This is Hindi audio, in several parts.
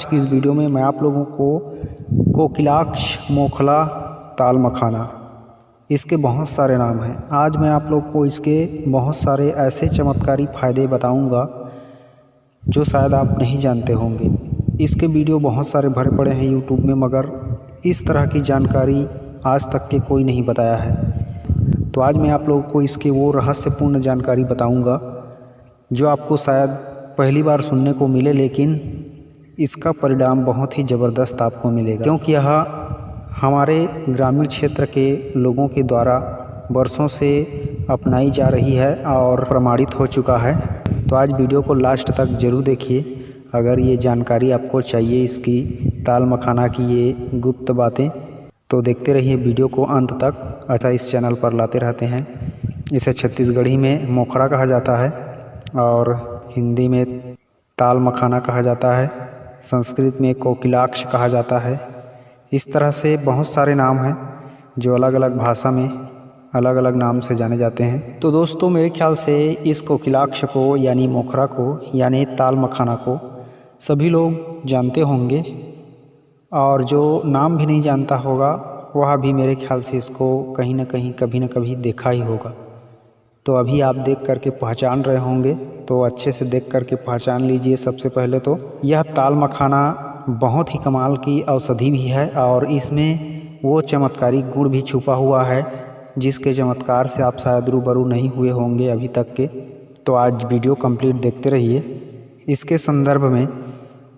की इस वीडियो में मैं आप लोगों को कोकिलाक्ष, मोखला, ताल मखाना, इसके बहुत सारे नाम हैं। आज मैं आप लोग को इसके बहुत सारे ऐसे चमत्कारी फ़ायदे बताऊंगा जो शायद आप नहीं जानते होंगे। इसके वीडियो बहुत सारे भरे पड़े हैं यूट्यूब में, मगर इस तरह की जानकारी आज तक के कोई नहीं बताया है। तो आज मैं आप लोगों को इसके वो रहस्यपूर्ण जानकारी बताऊंगा जो आपको शायद पहली बार सुनने को मिले, लेकिन इसका परिणाम बहुत ही ज़बरदस्त आपको मिलेगा, क्योंकि यह हमारे ग्रामीण क्षेत्र के लोगों के द्वारा वर्षों से अपनाई जा रही है और प्रमाणित हो चुका है। तो आज वीडियो को लास्ट तक ज़रूर देखिए। अगर ये जानकारी आपको चाहिए इसकी ताल मखाना की ये गुप्त बातें, तो देखते रहिए वीडियो को अंत तक। अच्छा, इस चैनल पर लाते रहते हैं। इसे छत्तीसगढ़ी में मोखरा कहा जाता है और हिंदी में ताल मखाना कहा जाता है, संस्कृत में कोकिलाक्ष कहा जाता है। इस तरह से बहुत सारे नाम हैं जो अलग अलग भाषा में अलग अलग नाम से जाने जाते हैं। तो दोस्तों, मेरे ख्याल से इस कोकिलाक्ष को यानी मोखरा को यानी ताल मखाना को सभी लोग जानते होंगे, और जो नाम भी नहीं जानता होगा वह भी मेरे ख्याल से इसको कहीं ना कहीं कभी ना कभी देखा ही होगा। तो अभी आप देख करके पहचान रहे होंगे, तो अच्छे से देख करके पहचान लीजिए। सबसे पहले तो यह ताल मखाना बहुत ही कमाल की औषधि भी है, और इसमें वो चमत्कारी गुण भी छुपा हुआ है जिसके चमत्कार से आप शायद रूबरू नहीं हुए होंगे अभी तक के। तो आज वीडियो कंप्लीट देखते रहिए। इसके संदर्भ में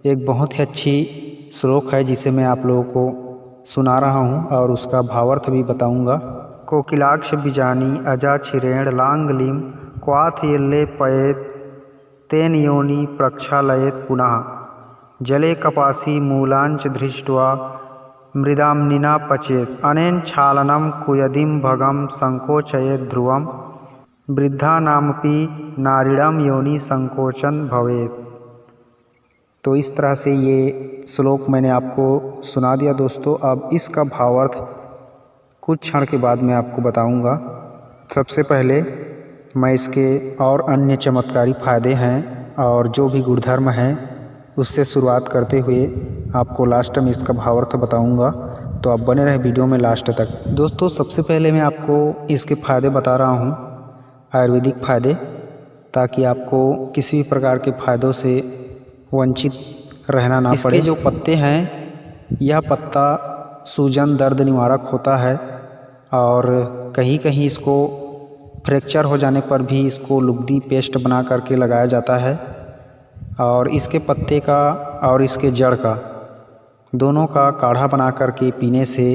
एक बहुत ही अच्छी श्लोक है जिसे मैं आप लोगों को सुना रहा हूँ और उसका भावार्थ भी बताऊँगा। कोकिलाक्ष बीजानी अजा छिरेण लांगलिम क्वाथ येल्ले पयेत तेन योनि प्रक्षालयेत पुनः जले कपासी मूलांच धृष्ट्वा मृदाम्निना पचेत अनेन क्षालनम कुयदिम भगम संकोचयेत ध्रुवम वृद्धानामपि नारीणम योनि संकोचन भवेत। तो इस तरह से ये श्लोक मैंने आपको सुना दिया दोस्तों। अब इसका भावार्थ कुछ क्षण के बाद मैं आपको बताऊंगा। सबसे पहले मैं इसके और अन्य चमत्कारी फ़ायदे हैं और जो भी गुणधर्म हैं उससे शुरुआत करते हुए आपको लास्ट में इसका भावार्थ बताऊंगा। तो आप बने रहे वीडियो में लास्ट तक। दोस्तों, सबसे पहले मैं आपको इसके फ़ायदे बता रहा हूँ, आयुर्वेदिक फ़ायदे, ताकि आपको किसी भी प्रकार के फ़ायदों से वंचित रहना ना पड़े। इसके जो पत्ते हैं, यह पत्ता सूजन दर्द निवारक होता है, और कहीं कहीं इसको फ्रैक्चर हो जाने पर भी इसको लुगदी पेस्ट बना करके लगाया जाता है। और इसके पत्ते का और इसके जड़ का दोनों का काढ़ा बना करके पीने से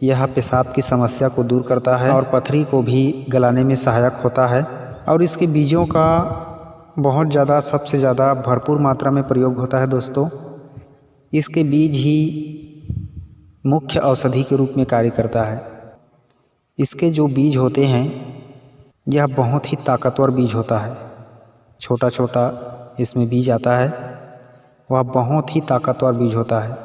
यह पेशाब की समस्या को दूर करता है और पथरी को भी गलाने में सहायक होता है। और इसके बीजों का बहुत ज़्यादा, सबसे ज़्यादा भरपूर मात्रा में प्रयोग होता है दोस्तों। इसके बीज ही मुख्य औषधि के रूप में कार्य करता है। इसके जो बीज होते हैं यह बहुत ही ताकतवर बीज होता है। छोटा छोटा इसमें बीज आता है, वह बहुत ही ताकतवर बीज होता है,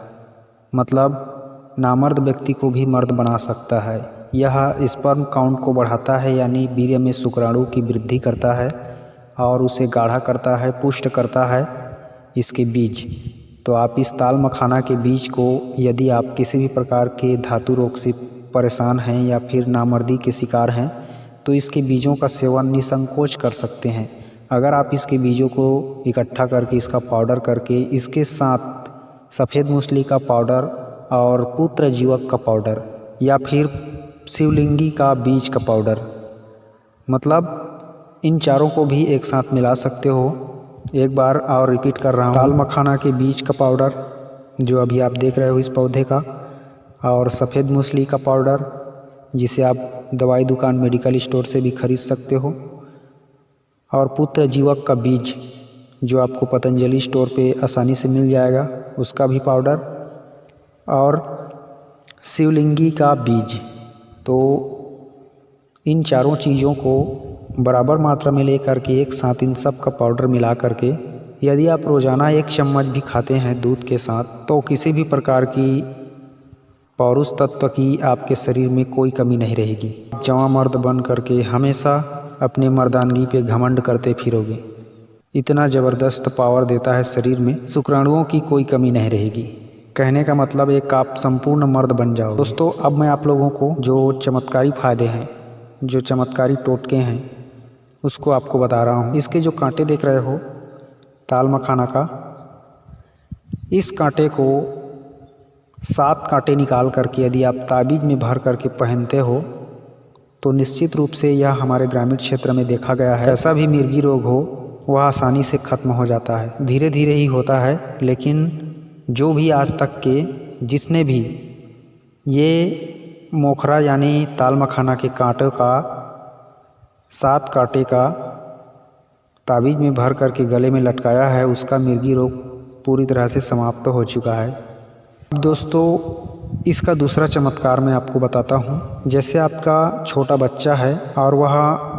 मतलब नामर्द व्यक्ति को भी मर्द बना सकता है। यह स्पर्म काउंट को बढ़ाता है, यानी वीर्य में शुक्राणु की वृद्धि करता है और उसे गाढ़ा करता है, पुष्ट करता है इसके बीज। तो आप इस ताल मखाना के बीज को, यदि आप किसी भी प्रकार के धातु रोग से परेशान हैं या फिर नामर्दी के शिकार हैं, तो इसके बीजों का सेवन निसंकोच कर सकते हैं। अगर आप इसके बीजों को इकट्ठा करके इसका पाउडर करके इसके साथ सफ़ेद मूसली का पाउडर और पुत्र जीवक का पाउडर या फिर शिवलिंगी का बीज का पाउडर, मतलब इन चारों को भी एक साथ मिला सकते हो। एक बार और रिपीट कर रहा हूँ, ताल मखाना के बीज का पाउडर जो अभी आप देख रहे हो इस पौधे का, और सफ़ेद मूसली का पाउडर जिसे आप दवाई दुकान, मेडिकल स्टोर से भी खरीद सकते हो, और पुत्र जीवक का बीज जो आपको पतंजलि स्टोर पे आसानी से मिल जाएगा, उसका भी पाउडर, और शिवलिंगी का बीज। तो इन चारों चीज़ों को बराबर मात्रा में लेकर के एक साथ इन सब का पाउडर मिला करके यदि आप रोज़ाना 1 चम्मच भी खाते हैं दूध के साथ, तो किसी भी प्रकार की पौरुष तत्व की आपके शरीर में कोई कमी नहीं रहेगी। जवां मर्द बन करके हमेशा अपने मर्दानगी पे घमंड करते फिरोगे। इतना ज़बरदस्त पावर देता है शरीर में, शुक्राणुओं की कोई कमी नहीं रहेगी। कहने का मतलब एक आप संपूर्ण मर्द बन जाओ। दोस्तों अब मैं आप लोगों को जो चमत्कारी फ़ायदे हैं, जो चमत्कारी टोटके हैं, उसको आपको बता रहा हूँ। इसके जो कांटे देख रहे हो ताल मखाना का, इस कांटे को 7 कांटे निकाल करके यदि आप ताबीज़ में भर करके पहनते हो तो निश्चित रूप से यह हमारे ग्रामीण क्षेत्र में देखा गया है, ऐसा भी मिर्गी रोग हो वह आसानी से ख़त्म हो जाता है। धीरे धीरे ही होता है, लेकिन जो भी आज तक के जिसने भी ये मोखरा यानी ताल मखाना के कांटों का 7 कांटे का ताबीज़ में भर करके गले में लटकाया है, उसका मिर्गी रोग पूरी तरह से समाप्त हो चुका है। दोस्तों इसका दूसरा चमत्कार मैं आपको बताता हूँ। जैसे आपका छोटा बच्चा है और वह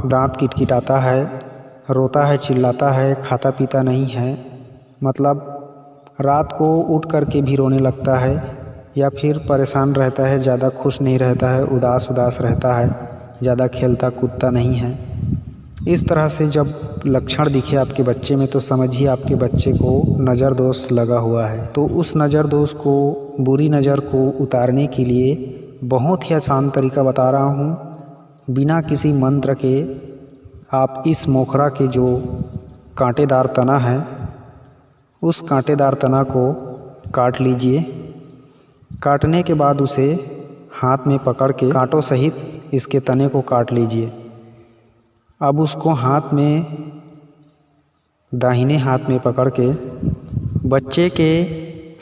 दांत किटकिटाता है, रोता है, चिल्लाता है, खाता पीता नहीं है, मतलब रात को उठ करके भी रोने लगता है या फिर परेशान रहता है, ज़्यादा खुश नहीं रहता है, उदास रहता है, ज़्यादा खेलता कूदता नहीं है, इस तरह से जब लक्षण दिखे आपके बच्चे में तो समझिए आपके बच्चे को नज़र दोष लगा हुआ है। तो उस नज़र दोष को, बुरी नज़र को उतारने के लिए बहुत ही आसान तरीका बता रहा हूँ। बिना किसी मंत्र के आप इस मोखरा के जो कांटेदार तना है, उस कांटेदार तना को काट लीजिए। काटने के बाद उसे हाथ में पकड़ के कांटों सहित इसके तने को काट लीजिए। अब उसको हाथ में, दाहिने हाथ में पकड़ के बच्चे के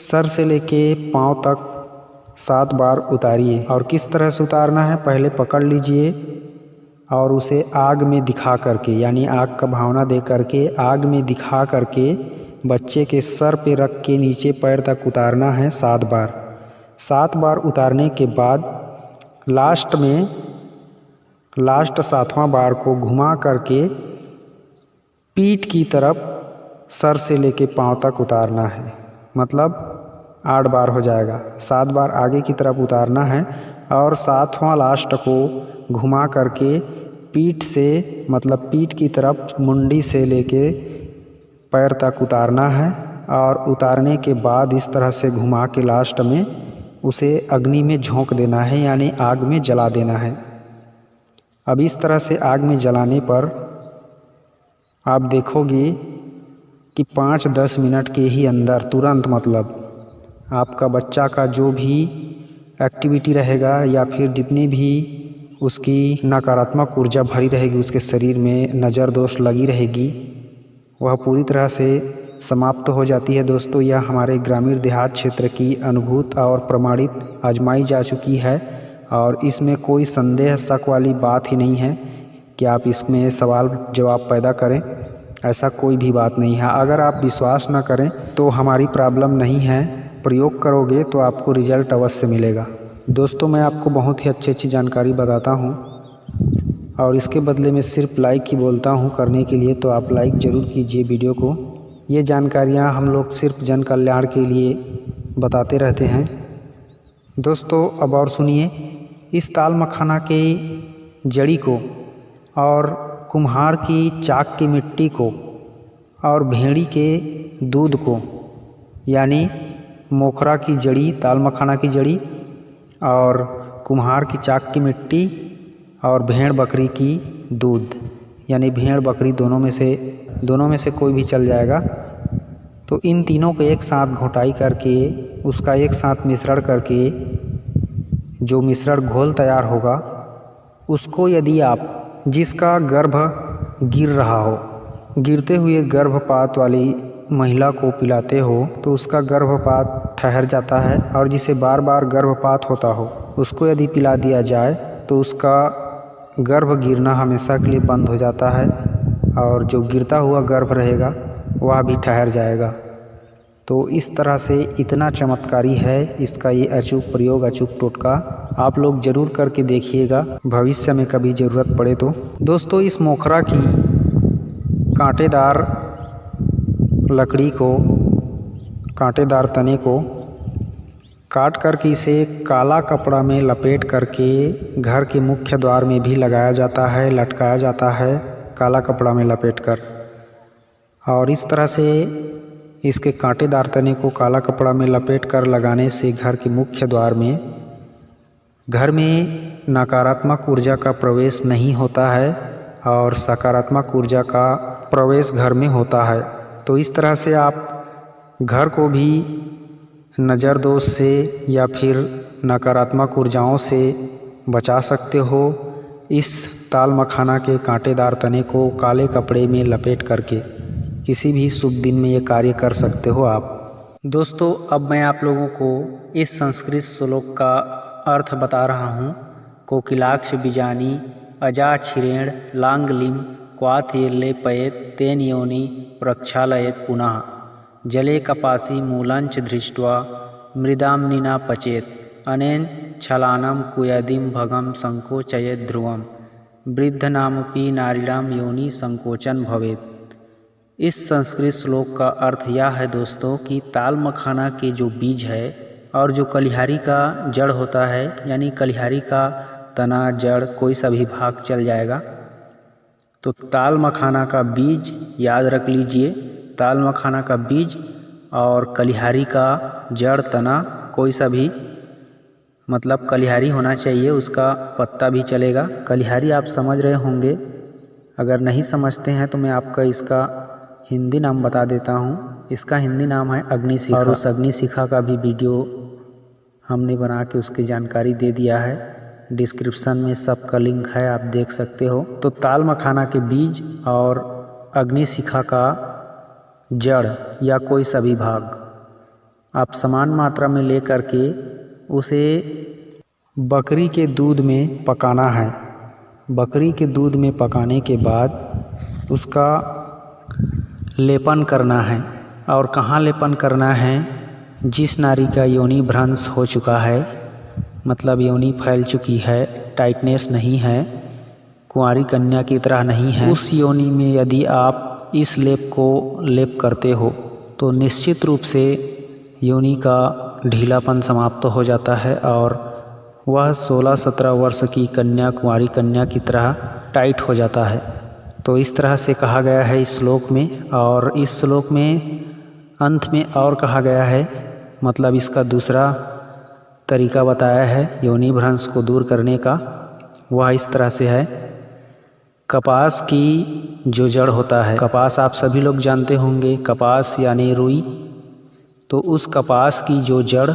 सर से लेके पाँव तक 7 बार उतारिए। और किस तरह से उतारना है, पहले पकड़ लीजिए और उसे आग में दिखा करके, यानी आग का भावना दे करके आग में दिखा करके बच्चे के सर पे रख के नीचे पैर तक उतारना है 7 बार। 7 बार उतारने के बाद लास्ट 7वां बार को घुमा करके पीठ की तरफ सर से लेके पाँव तक उतारना है, मतलब 8 बार हो जाएगा। 7 बार आगे की तरफ उतारना है और 7वां लास्ट को घुमा करके पीठ से, मतलब पीठ की तरफ मुंडी से लेके पैर तक उतारना है। और उतारने के बाद इस तरह से घुमा के लास्ट में उसे अग्नि में झोंक देना है, यानी आग में जला देना है। अब इस तरह से आग में जलाने पर आप देखोगे कि 5-10 मिनट के ही अंदर तुरंत, मतलब आपका बच्चा का जो भी एक्टिविटी रहेगा या फिर जितनी भी उसकी नकारात्मक ऊर्जा भरी रहेगी उसके शरीर में, नज़र दोष लगी रहेगी, वह पूरी तरह से समाप्त हो जाती है। दोस्तों यह हमारे ग्रामीण देहात क्षेत्र की अनुभूत और प्रमाणित आजमाई जा चुकी है और इसमें कोई संदेह शक वाली बात ही नहीं है कि आप इसमें सवाल जवाब पैदा करें, ऐसा कोई भी बात नहीं है। अगर आप विश्वास न करें तो हमारी प्रॉब्लम नहीं है, प्रयोग करोगे तो आपको रिजल्ट अवश्य मिलेगा। दोस्तों मैं आपको बहुत ही अच्छी जानकारी बताता हूँ और इसके बदले में सिर्फ लाइक ही बोलता हूँ करने के लिए, तो आप लाइक ज़रूर कीजिए वीडियो को। ये जानकारियाँ हम लोग सिर्फ जन कल्याण के लिए बताते रहते हैं। दोस्तों अब और सुनिए, इस ताल मखाना के जड़ी को और कुम्हार की चाक की मिट्टी को और भेड़ी के दूध को, यानी मोखरा की जड़ी, ताल मखाना की जड़ी और कुम्हार की चाक की मिट्टी और भेड़ बकरी की दूध, यानी भेड़ बकरी दोनों में से कोई भी चल जाएगा। तो इन तीनों को एक साथ घोटाई करके, उसका एक साथ मिश्रण करके जो मिश्रण घोल तैयार होगा, उसको यदि आप, जिसका गर्भ गिर रहा हो, गिरते हुए गर्भपात वाली महिला को पिलाते हो तो उसका गर्भपात ठहर जाता है। और जिसे बार बार गर्भपात होता हो उसको यदि पिला दिया जाए तो उसका गर्भ गिरना हमेशा के लिए बंद हो जाता है और जो गिरता हुआ गर्भ रहेगा वह भी ठहर जाएगा। तो इस तरह से इतना चमत्कारी है इसका ये अचूक प्रयोग, अचूक टोटका। आप लोग ज़रूर करके देखिएगा, भविष्य में कभी ज़रूरत पड़े तो। दोस्तों इस मोखरा की कांटेदार लकड़ी को, कांटेदार तने को काट करके इसे काला कपड़ा में लपेट करके घर के मुख्य द्वार में भी लगाया जाता है, लटकाया जाता है काला कपड़ा में लपेटकर। और इस तरह से इसके कांटेदार तने को काला कपड़ा में लपेट कर लगाने से घर के मुख्य द्वार में घर में नकारात्मक ऊर्जा का प्रवेश नहीं होता है और सकारात्मक ऊर्जा का प्रवेश घर में होता है। तो इस तरह से आप घर को भी नज़र दोष से या फिर नकारात्मक ऊर्जाओं से बचा सकते हो। इस ताल मखाना के कांटेदार तने को काले कपड़े में लपेट करके किसी भी शुभ दिन में ये कार्य कर सकते हो आप। दोस्तों, अब मैं आप लोगों को इस संस्कृत श्लोक का अर्थ बता रहा हूँ। कोकिलाक्ष बीजानी अजाक्षिरेण लांगलिम क्वाथ ये लेपयेत तेन योनि प्रक्षालयेत पुनः जले कपासी मूलांच धृष्ट्वा मृदाम्निना पचेत अनेन छलानम कुयदिम भगम संकोचयेत ध्रुवम वृद्धनामपि नारीणाम योनि संकोचन भवेत। इस संस्कृत श्लोक का अर्थ यह है दोस्तों कि ताल मखाना के जो बीज है और जो कलिहारी का जड़ होता है, यानी कलिहारी का तना जड़ कोई सा भी भाग चल जाएगा। तो ताल मखाना का बीज याद रख लीजिए, ताल मखाना का बीज और कलिहारी का जड़ तना कोई सा भी, मतलब कलिहारी होना चाहिए, उसका पत्ता भी चलेगा। कलिहारी आप समझ रहे होंगे, अगर नहीं समझते हैं तो मैं आपका इसका हिंदी नाम बता देता हूँ। इसका हिंदी नाम है अग्निशिखा और उस अग्निशिखा का भी वीडियो हमने बना के उसकी जानकारी दे दिया है। डिस्क्रिप्शन में सबका लिंक है, आप देख सकते हो। तो ताल मखाना के बीज और अग्निशिखा का जड़ या कोई सा भी भाग आप समान मात्रा में ले करके उसे बकरी के दूध में पकाना है। बकरी के दूध में पकाने के बाद उसका लेपन करना है। और कहाँ लेपन करना है? जिस नारी का योनि भ्रंश हो चुका है, मतलब योनि फैल चुकी है, टाइटनेस नहीं है, कुंवारी कन्या की तरह नहीं है, उस योनि में यदि आप इस लेप को लेप करते हो तो निश्चित रूप से योनि का ढीलापन समाप्त हो जाता है और वह 16-17 वर्ष की कन्या, कुंवारी कन्या की तरह टाइट हो जाता है। तो इस तरह से कहा गया है इस श्लोक में। और इस श्लोक में अंत में और कहा गया है, मतलब इसका दूसरा तरीका बताया है योनि भ्रंश को दूर करने का। वह इस तरह से है, कपास की जो जड़ होता है, कपास आप सभी लोग जानते होंगे, कपास यानी रुई। तो उस कपास की जो जड़,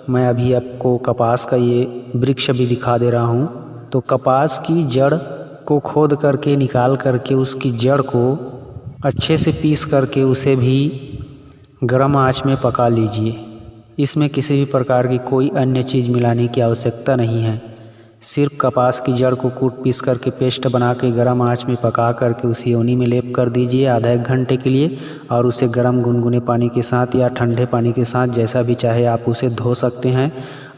मैं अभी आपको कपास का ये वृक्ष भी दिखा दे रहा हूँ। तो कपास की जड़ को खोद करके निकाल करके उसकी जड़ को अच्छे से पीस करके उसे भी गर्म आंच में पका लीजिए। इसमें किसी भी प्रकार की कोई अन्य चीज़ मिलाने की आवश्यकता नहीं है। सिर्फ कपास की जड़ को कूट पीस करके पेस्ट बना के गर्म आंच में पका करके उसे योनि में लेप कर दीजिए आधा 1 घंटे के लिए, और उसे गर्म गुनगुने पानी के साथ या ठंडे पानी के साथ, जैसा भी चाहे आप उसे धो सकते हैं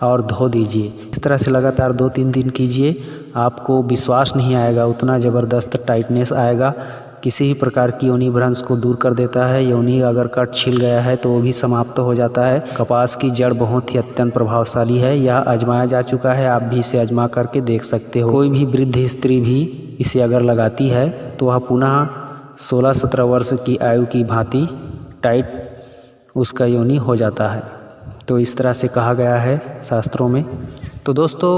और धो दीजिए। इस तरह से लगातार 2-3 दिन कीजिए, आपको विश्वास नहीं आएगा, उतना ज़बरदस्त टाइटनेस आएगा। किसी भी प्रकार की योनि भ्रंश को दूर कर देता है। योनि अगर कट छिल गया है तो वो भी समाप्त हो जाता है। कपास की जड़ बहुत ही अत्यंत प्रभावशाली है, यह आजमाया जा चुका है, आप भी इसे आजमा करके देख सकते हो। कोई भी वृद्ध स्त्री भी इसे अगर लगाती है तो वह पुनः 16-17 वर्ष की आयु की भांति टाइट उसका योनि हो जाता है। तो इस तरह से कहा गया है शास्त्रों में। तो दोस्तों,